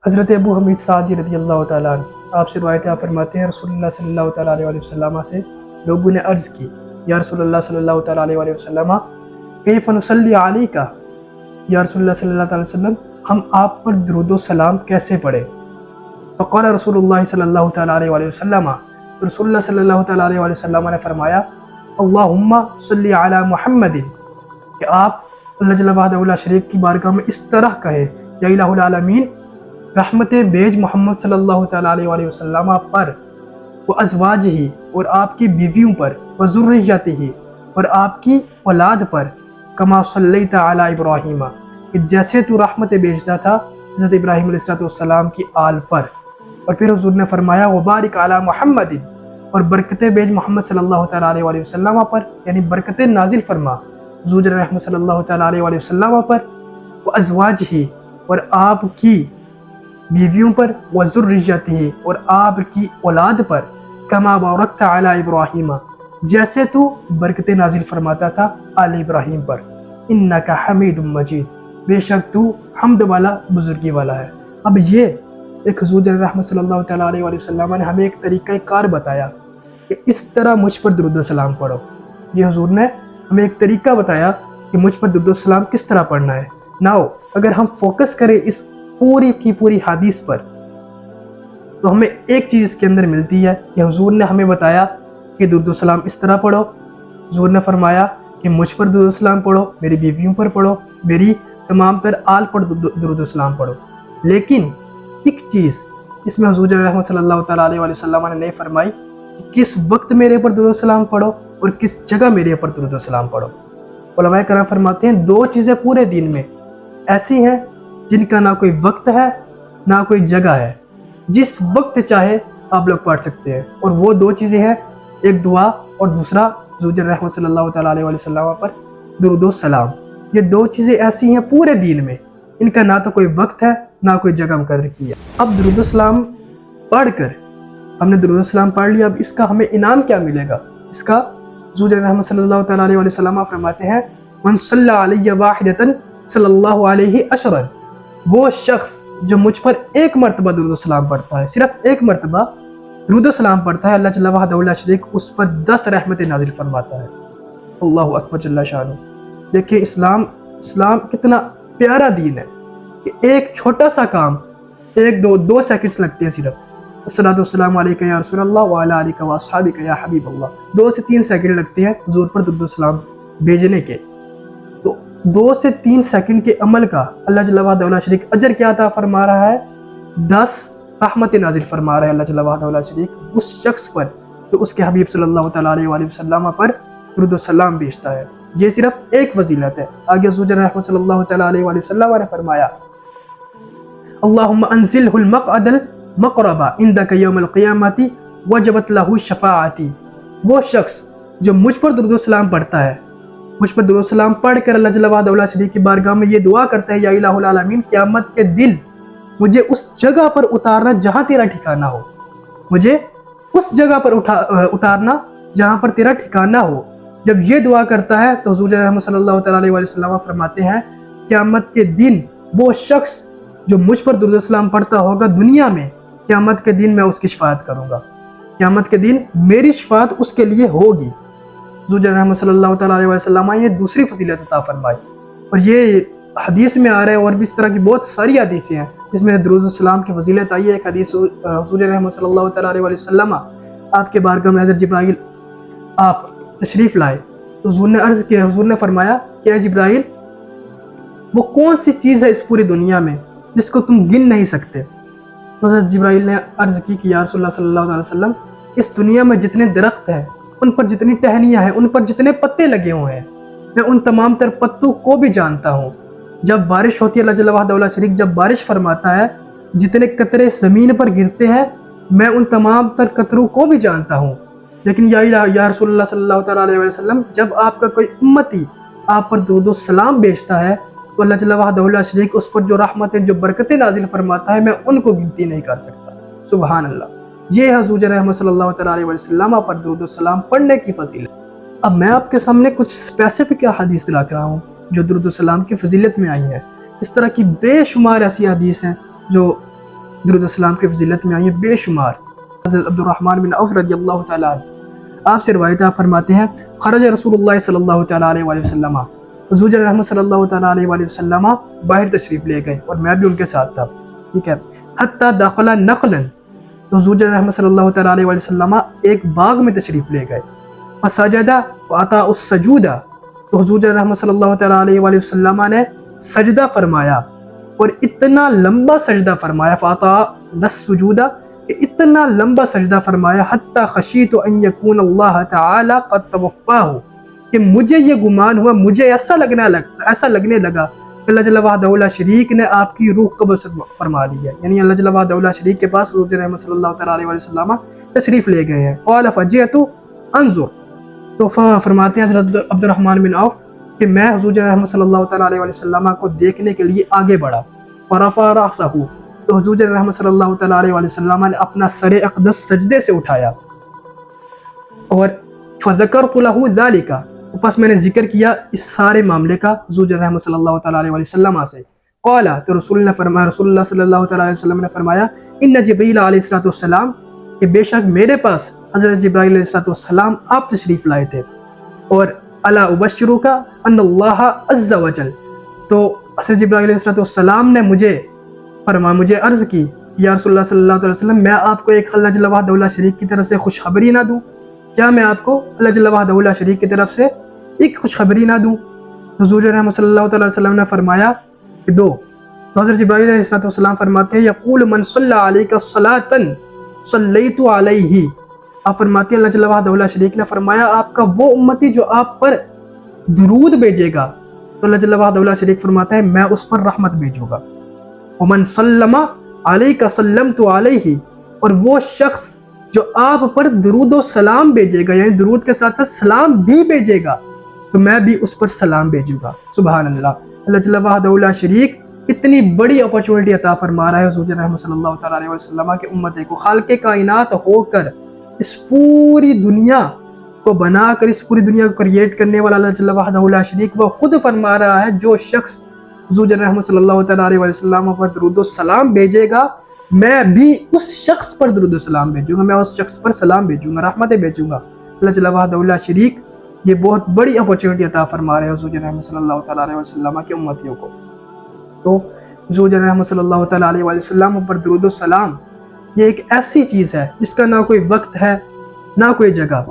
حضرت ابو حمید سعدی رضی اللہ تعالیٰ عنہ آپ سے روایت آپ فرماتے ہیں رسول اللہ صلی اللہ تعالیٰ علیہ وسلم سے لوگوں نے عرض کی یا رسول اللہ صلی اللہ تعالیٰ علیہ وسلم کیف نصلی علیکا، یا رسول اللہ صلی اللہ تعالیٰ علیہ وسلم ہم آپ پر درود و سلام کیسے پڑھیں؟ فقال رسول اللہ صلی اللہ تعالیٰ علیہ وسلم، رسول اللہ صلی اللہ تعالیٰ علیہ وسلم نے فرمایا اللہم صلی علی محمد، کہ آپ اللہ جل وحدہ لا شریک کی بارگاہ میں اس طرح کہیں یا الہ العالمین رحمتیں بیج محمد صلی اللہ تعالیٰ علیہ وسلم پر، وہ ازواج ہی اور آپ کی بیویوں پر، وہ ذریت ہی اور آپ کی اولاد پر، کما صلیت علی ابراہیم، کہ جیسے تو رحمتیں بیجتا تھا حضرت ابراہیم علیہ السلام کی آل پر۔ اور پھر حضور نے فرمایا وبارک علی محمد، اور برکتیں بیج محمد صلی اللہ تعالیٰ علیہ وسلم پر، یعنی برکتیں نازل فرما حضور رحمت صلی اللہ تعالیٰ علیہ وسلم پر، وہ ازواج ہی اور آپ کی بیویوں پر، وذریتہ اور آپ کی اولاد پر، کما بارکت علی ابراہیم، جیسے تو برکتیں نازل فرماتا تھا آل ابراہیم پر، انک حمید مجید، بے شک تو حمد والا بزرگی والا ہے۔ اب یہ ایک حضور رحمت صلی اللہ تعالیٰ علیہ وسلم نے ہمیں ایک طریقہ کار بتایا کہ اس طرح مجھ پر درود و سلام پڑھو۔ یہ حضور نے ہمیں ایک طریقہ بتایا کہ مجھ پر درود و سلام کس طرح پڑھنا ہے۔ ناؤ اگر ہم فوکس کریں اس پوری کی پوری حدیث پر تو ہمیں ایک چیز اس کے اندر ملتی ہے کہ حضور نے ہمیں بتایا کہ درود و سلام اس طرح پڑھو، حضور نے فرمایا کہ مجھ پر درود و سلام پڑھو، میری بیویوں پر پڑھو، میری تمام تر آل پر درود و سلام پڑھو۔ لیکن ایک چیز اس میں حضور رحمت صلی اللہ تعالیٰ علیہ وسلم نے نہیں فرمائی کہ کس وقت میرے پر درود و سلام پڑھو اور کس جگہ میرے پر درود و سلام پڑھو۔ علماء کرام فرماتے ہیں دو چیزیں پورے دین میں ایسی ہیں جن کا نہ کوئی وقت ہے نہ کوئی جگہ ہے، جس وقت چاہے آپ لوگ پڑھ سکتے ہیں، اور وہ دو چیزیں ہیں، ایک دعا اور دوسرا حضور رحمت صلی اللہ تعالیٰ علیہ وسلم پر درود و سلام۔ یہ دو چیزیں ایسی ہیں پورے دین میں، ان کا نہ تو کوئی وقت ہے نہ کوئی جگہ مقرر کی ہے۔ اب درود و سلام پڑھ کر ہم نے درود و سلام پڑھ لیا، اب اس کا ہمیں انعام کیا ملے گا؟ اس کا حضور رحمت صلی اللہ تعالیٰ علیہ وسلم فرماتے ہیں من صلی علیہ واحدۃ صلی اللہ علیہ عشرا، وہ شخص جو مجھ پر ایک مرتبہ درود و سلام پڑھتا ہے، صرف ایک مرتبہ درود و سلام پڑھتا ہے، اللہ جل وحدہ لا شریک اس پر 10 رحمتیں نازل فرماتا ہے۔ اللہ اکبر جل شانہ۔ دیکھیں اسلام کتنا پیارا دین ہے کہ ایک چھوٹا سا کام دو سیکنڈز لگتے ہیں صرف، الصلاۃ والسلام علیکہ یا رسول اللہ وعلی آلہ واصحابہ یا حبیب اللہ، 2 سے 3 سیکنڈ لگتے ہیں حضور پر درود و سلام بھیجنے کے۔ تو 2 سے 3 سیکنڈ کے عمل کا اللہ جل وحدہ لا شریک اجر کیا عطا فرما رہا ہے؟ 10 رحمت نازل فرما رہا ہے اللہ جل وحدہ لا شریک اس شخص پر جو اس کے حبیب صلی اللہ تعالیٰ علیہ وسلم پر درود و سلام بھیجتا ہے۔ یہ صرف ایک فضیلت ہے۔ آگے حضور رحمت صلی اللہ تعالیٰ علیہ وسلم نے فرمایا اللہم انزلہ المقعد المقرب عندک یوم القیامت وجبت لہ شفاعتی، وہ شخص جو مجھ پر درود و سلام پڑھتا ہے، مجھ پر درود و سلام پڑھ کر اللہ جل وحدہ لا شریک کی بارگاہ میں یہ دعا کرتا ہے یا الہ العالمین قیامت کے دن مجھے اس جگہ پر اتارنا جہاں تیرا ٹھکانہ ہو، مجھے اس جگہ پر اتارنا جہاں پر تیرا ٹھکانہ ہو۔ جب یہ دعا کرتا ہے تو حضور رحمت صلی اللہ تعالیٰ علیہ وسلم فرماتے ہیں قیامت کے دن وہ شخص جو مجھ پر درود و سلام پڑھتا ہوگا دنیا میں، قیامت کے دن میں اس کی شفاعت کروں گا، قیامت کے دن میری شفاعت اس کے لیے ہوگی۔ حضور رحمت صلی اللہ تعالیٰ علیہ وسلم یہ دوسری فضیلت عطا فرمائی، اور یہ حدیث میں آ رہا ہے، اور بھی اس طرح کی بہت ساری حدیثیں ہیں جس میں درود السلام کی فضیلت آئی ہے۔ ایک حدیث حضور رحمت صلی اللہ تعالیٰ علیہ وسلم آپ کے بارگاہ میں حضرت جبرائیل آپ تشریف لائے تو حضور نے عرض کیا، حضور نے فرمایا کہ اے جبرائیل وہ کون سی چیز ہے اس پوری دنیا میں جس کو تم گن نہیں سکتے؟ حضرت جبرائیل نے عرض کی کہ یا رسول اللہ صلی اللہ علیہ وسلم اس دنیا میں جتنے درخت ہیں، ان پر جتنی ٹہنیاں ہیں، ان پر جتنے پتے لگے ہوئے ہیں، میں ان تمام تر پتوں کو بھی جانتا ہوں۔ جب بارش ہوتی ہے اللہ جل وحدہ لا شریک جب بارش فرماتا ہے، جتنے قطرے زمین پر گرتے ہیں میں ان تمام تر قطروں کو بھی جانتا ہوں۔ لیکن یا رسول اللہ صلی اللہ تعالیٰ علیہ وسلم جب آپ کا کوئی امتی آپ پر درود و سلام بھیجتا ہے تو اللہ جل وحدہ لا شریک اس پر جو رحمتیں جو برکتیں نازل فرماتا ہے میں ان کو گنتی نہیں کر سکتا۔ سبحان اللہ۔ یہ حضور رحمت صلی اللہ تعالیٰ علیہ وسلم پر درود و سلام پڑھنے کی فضیلت۔ اب میں آپ کے سامنے کچھ اسپیسیفک حدیث رکھ رہا ہوں جو درود و سلام کی فضیلت میں آئی ہیں۔ اس طرح کی بے شمار ایسی حدیث ہیں جو درود السلام کی فضیلت میں آئی ہیں بے شمار۔ حضرت عبدالرحمن بن عوف رضی اللہ تعالیٰ عنہ آپ سے روایت فرماتے ہیں خرج رسول اللہ صلی اللہ تعالیٰ علیہ وآلہ وسلم، حضور رحمت صلی اللہ تعالیٰ علیہ وآلہ وسلم باہر تشریف لے گئے اور میں بھی ان کے ساتھ تھا، ٹھیک ہے، حتی داخل نقلا، تو حضور رحمت صلی اللہ تعالیٰ علیہ وآلہ وسلم ایک باغ میں تشریف لے گئے، فسجد وعطا السجود، تو حضور رحمت صلی اللہ تعالیٰ علیہ وآلہ وسلم نے سجدہ فرمایا اور اتنا لمبا سجدہ فرمایا، فعطا السجود، کہ اتنا لمبا سجدہ فرمایا، حتی خشیت ان یکون اللہ تعالی قد توفاہ، کہ مجھے یہ گمان ہوا، مجھے ایسا لگنے لگا کہ اللہ جل وحدہ لا شریک نے آپ کی روح قبض فرما لی ہے، یعنی اللہ جل وحدہ لا شریک کے پاس حضور رحمت صلی اللہ تعالیٰ علیہ وسلم تشریف لے گئے ہیں۔ قال فجئت انظر، تو فرماتے ہیں حضرت عبدالرحمن بن عوف کہ میں حضور رحمت صلی اللہ تعالیٰ علیہ وسلم کو دیکھنے کے لیے آگے بڑھا، فرفع رأسہ، تو حضور رحمت صلی اللہ تعالیٰ علیہ وسلم نے اپنا سر اقدس سجدے سے اٹھایا، اور فذکرت لہ ذالک، تو پس میں نے ذکر کیا اس سارے معاملے کا حضور رحمت صلی اللہ تعالیٰ علیہ وسلم سے۔ قال، تو رسول اللہ صلی اللہ تعالیٰ علیہ وسلم نے فرمایا ان جبریل علیہ السلام، کہ بے شک میرے پاس حضرت جبرائیل علیہ السلام آپ تشریف لائے تھے، اور الا ابشرک ان اللہ عز وجل، تو حضرت جبرائیل علیہ السلام نے مجھے عرض کی کہ یا رسول اللہ صلی اللہ علیہ وسلم، میں آپ کو ایک اللہ جل وحدہ لا شریک کی طرف سے خوشخبری نہ دوں؟ کیا میں آپ کو اللہ جل وحدہ لا شریک کی طرف سے ایک خوشخبری نہ دوں؟ حضور رحمت صلی اللہ علیہ وسلم نے فرمایا کہ دو، تو حضرت جبرائیل علیہ السلام فرماتے ہیں یقول من صلی علیک صلاۃ صلیت علیہ، آپ فرماتے ہیں اللہ جل وحدہ لا شریک نے فرمایا آپ کا وہ امتی جو آپ پر درود بھیجے گا تو اللہ جل وحدہ لا شریک فرماتا ہے میں اس پر رحمت بھیجوں گا، ومن سلم علیک سلمت علیہ، اور وہ شخص جو آپ پر درود و سلام بھیجے گا، یعنی درود کے ساتھ ساتھ سلام بھی بھیجے گا تو میں بھی اس پر سلام بھیجوں گا۔ سبحان اللہ، اللہ جل وحدہ لا شریک کتنی بڑی اپرچونٹی عطا فرما رہا ہے حضور رحمت صلی اللہ تعالیٰ علیہ وسلم کے امت کو، خالق کائنات ہو کر اس پوری دنیا کو بنا کر، اس پوری دنیا کو کریٹ کرنے والا اللہ جل وحدہ لا شریک وہ خود فرما رہا ہے جو شخص حضور رحمت صلی اللہ تعالیٰ علیہ وسلم پر درود و سلام بھیجے گا میں بھی اس شخص پر درود و سلام بھیجوں گا، میں اس شخص پر سلام بھیجوں گا، رحمتیں بھیجوں گا۔ اللہ جل وحدہ لا شریک یہ بہت بڑی اپرچونٹی عطا فرما رہے ہیں حضور رحمت صلی اللہ تعالیٰ علیہ وسلم کے امتیوں کو۔ تو حضور رحمت صلی اللہ تعالیٰ علیہ وسلم پر درود و سلام یہ ایک ایسی چیز ہے جس کا نہ کوئی وقت ہے نہ کوئی جگہ،